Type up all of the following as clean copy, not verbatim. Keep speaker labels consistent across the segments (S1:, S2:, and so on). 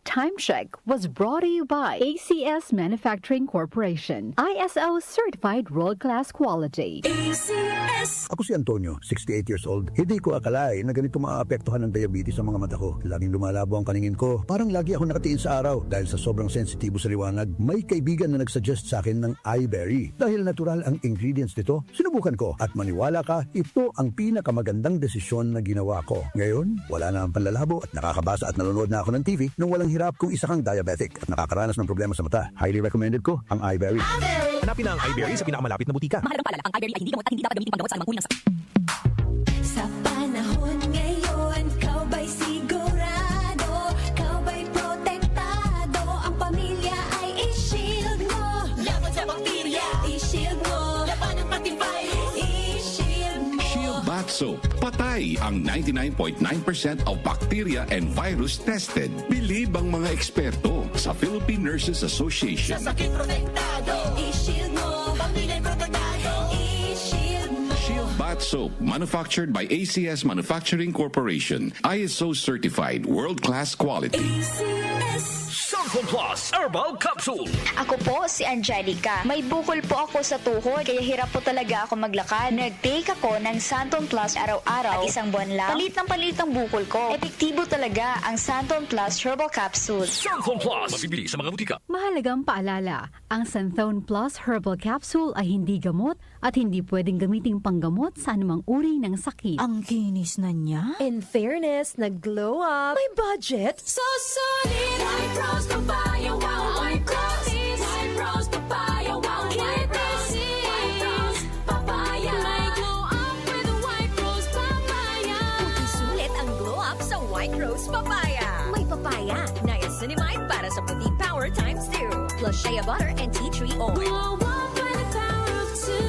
S1: Time Check was brought to you by ACS Manufacturing Corporation, ISO certified world-class quality.
S2: ACS.
S3: Ako si Antonio, 68 years old. Hindi ko akalain na ganito maaapektuhan ng diabetes sa mga mata ko. Laging lumalabo ang paningin ko. Parang lagi ako nakatiin sa araw dahil sa sobrang sensitibo sa liwanag. May kaibigan na nagsuggest sa akin ng iBerry. Dahil natural ang ingredients nito, sinubukan ko at maniwala ka, ito ang pinakamagandang desisyon na ginawa ko. Ngayon, wala na ang panlalabo at nakakabasa at nanonood na ako ng TV nung walang hirap kung isa kang diabetic at nakakaranas ng problema sa mata. Highly recommended ko ang iBerry.
S4: Hanapin ang iBerry sa pinakamalapit na butika.
S5: Mahalagang paalala, ang iBerry ay hindi gamot at hindi dapat gamitin panggamot sa anumang uri ng sakit.
S2: Sa panahon ngayon, kau ba'y sigurado? Kau ba'y protektado? Ang pamilya ay i-shield mo. Laban sa bakterya, i-shield mo. Laban ng pati virus, i-shield mo.
S6: Shield Bath Soap. Patay ang 99.9% of bacteria and virus tested. Believe ang mga eksperto sa Philippine Nurses Association.
S2: Sa sakit protektado, i-shield mo. Pamilya protektado, i-shield mo.
S6: Shield Bath Soap, manufactured by ACS Manufacturing Corporation. ISO certified, world-class quality.
S2: ACS.
S4: Santon Plus Herbal Capsule.
S7: Ako po si Angelica. May bukol po ako sa tuhod, kaya hirap po talaga ako maglakad. Nag-take ako ng Santon Plus araw-araw at isang buwan lang. Palit ang bukol ko. Epektibo talaga ang Santon Plus Herbal Capsule.
S4: Santon Plus. Mabibili sa mga butika.
S1: Mahalagang paalala, ang Santhone Plus Herbal Capsule ay hindi gamot at hindi pwedeng gamiting panggamot sa anumang uri ng sakit.
S8: Ang kinis na niya.
S9: In fairness, nag-glow up. May budget.
S2: So solid, White Rose Papaya, wow, White Rose. White Rose Papaya, wow, White Rose. White Rose Papaya. May glow up with White Rose Papaya.
S9: Puti sulit ang glow up sa White Rose Papaya. May papaya, niacinamide para sa puti power times 2. Plus shea butter and tea tree oil.
S2: Glow up with the power of two.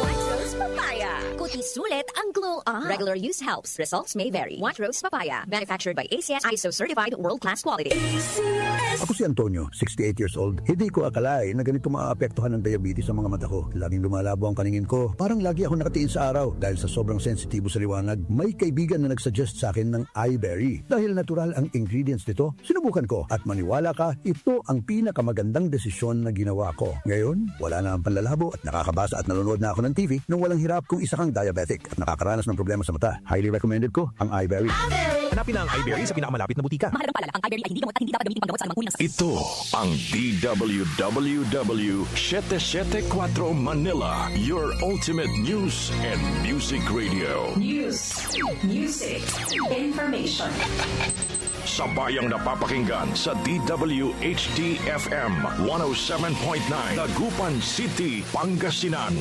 S9: White Rose Papaya. Puti sulit ang glow up. Regular use helps. Results may vary. White Rose Papaya. Manufactured by ACS ISO certified world-class quality.
S3: Ako si Antonio, 68 years old. Hindi ko akalain na ganito maaapektuhan ng diabetes sa mga mata ko. Laging lumalabo ang paningin ko. Parang lagi ako nakatiin sa araw dahil sa sobrang sensitibo sa liwanag. May kaibigan na nagsuggest sa akin ng iBerry. Dahil natural ang ingredients nito, sinubukan ko at maniwala ka, ito ang pinakamagandang desisyon na ginawa ko. Ngayon, wala na ang panlalabo at nakakabasa at nanonood na ako ng TV nung walang hirap kung isa kang diabetic at nakakaranas ng problema sa mata. Highly recommended ko ang iBerry.
S4: Hanapin ang iBerry sa pinakamalapit na butika.
S5: Mahalagang paalala, ang iBerry ay hindi gamot at hindi dapat gamitin panggamot sa anumang uri ng sakit.
S10: Ito ang DWWW 774 Manila, your ultimate news and music radio.
S2: News, music, information.
S10: Sabayang napapakinggan sa DWHD-FM 107.9 Dagupan City, Pangasinan.